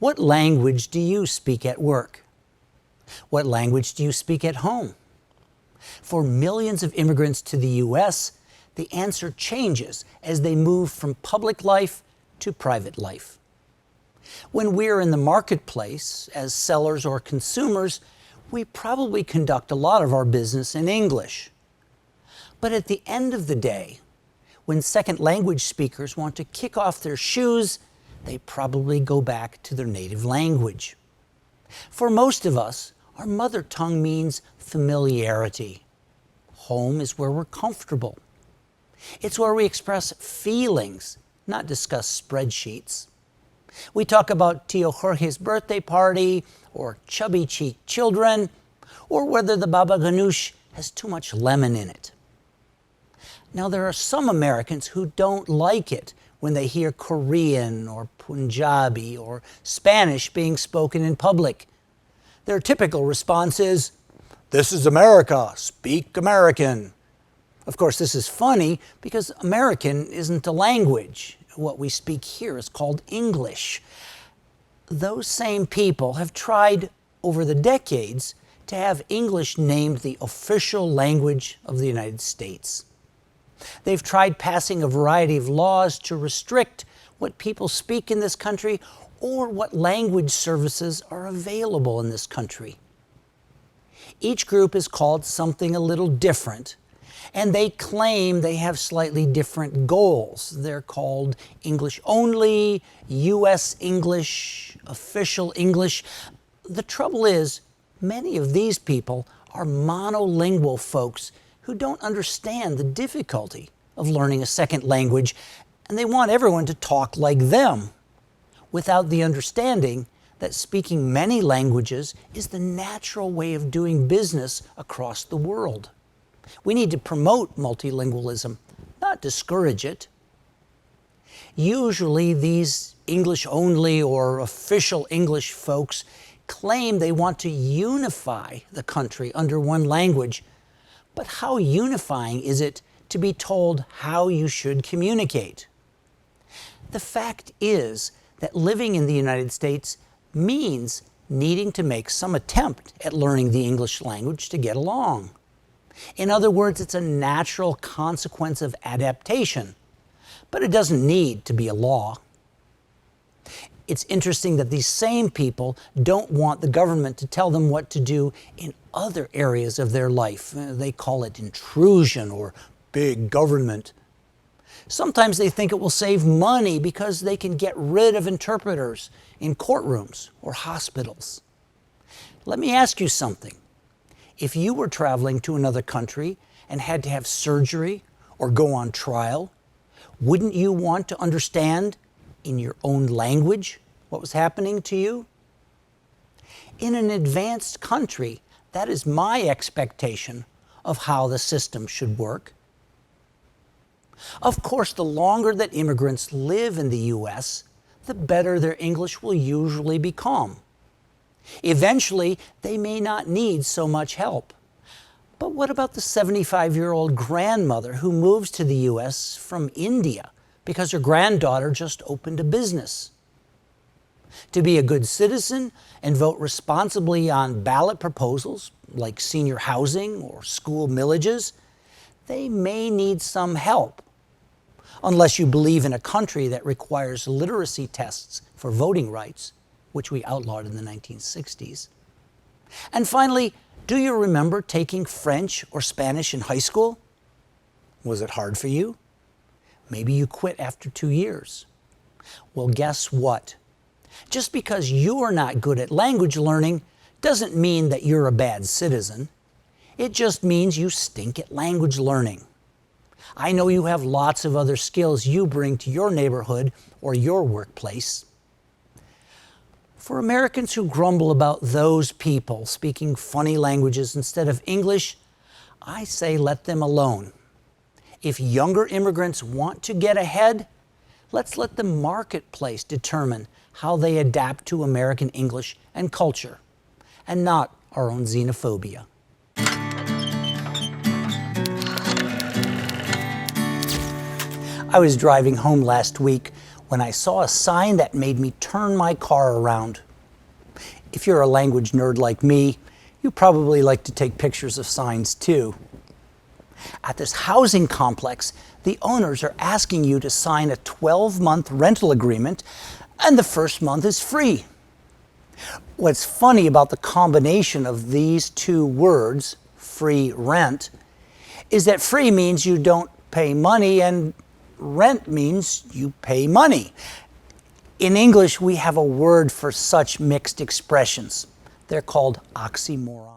What language do you speak at work? What language do you speak at home? For millions of immigrants to the U.S., the answer changes as they move from public life to private life. When we're in the marketplace as sellers or consumers, we probably conduct a lot of our business in English. But at the end of the day, when second language speakers want to kick off their shoes, they probably go back to their native language. For most of us, our mother tongue means familiarity. Home is where we're comfortable. It's where we express feelings, not discuss spreadsheets. We talk about Tio Jorge's birthday party, or chubby-cheeked children, or whether the baba ganoush has too much lemon in it. Now, there are some Americans who don't like it when they hear Korean or Punjabi or Spanish being spoken in public. Their typical response is, "This is America, speak American." Of course, this is funny because American isn't a language. What we speak here is called English. Those same people have tried over the decades to have English named the official language of the United States. They've tried passing a variety of laws to restrict what people speak in this country or what language services are available in this country. Each group is called something a little different, and they claim they have slightly different goals. They're called English only, U.S. English, official English. The trouble is, many of these people are monolingual folks who don't understand the difficulty of learning a second language, and they want everyone to talk like them, without the understanding that speaking many languages is the natural way of doing business across the world. We need to promote multilingualism, not discourage it. Usually these English-only or official English folks claim they want to unify the country under one language. But how unifying is it to be told how you should communicate? The fact is that living in the United States means needing to make some attempt at learning the English language to get along. In other words, it's a natural consequence of adaptation, but it doesn't need to be a law. It's interesting that these same people don't want the government to tell them what to do in other areas of their life. They call it intrusion or big government. Sometimes they think it will save money because they can get rid of interpreters in courtrooms or hospitals. Let me ask you something. If you were traveling to another country and had to have surgery or go on trial, wouldn't you want to understand in your own language what was happening to you? In an advanced country, that is my expectation of how the system should work. Of course, the longer that immigrants live in the U.S., the better their English will usually become. Eventually, they may not need so much help. But what about the 75-year-old grandmother who moves to the U.S. from India because her granddaughter just opened a business? To be a good citizen and vote responsibly on ballot proposals like senior housing or school millages, they may need some help, unless you believe in a country that requires literacy tests for voting rights, which we outlawed in the 1960s. And finally, do you remember taking French or Spanish in high school? Was it hard for you? Maybe you quit after 2 years. Well, guess what? Just because you are not good at language learning doesn't mean that you're a bad citizen. It just means you stink at language learning. I know you have lots of other skills you bring to your neighborhood or your workplace. For Americans who grumble about those people speaking funny languages instead of English, I say let them alone. If younger immigrants want to get ahead, let's let the marketplace determine how they adapt to American English and culture, and not our own xenophobia. I was driving home last week when I saw a sign that made me turn my car around. If you're a language nerd like me, you probably like to take pictures of signs too. At this housing complex, the owners are asking you to sign a 12-month rental agreement, and the first month is free. What's funny about the combination of these two words, free rent, is that free means you don't pay money and rent means you pay money. In English, we have a word for such mixed expressions. They're called oxymorons.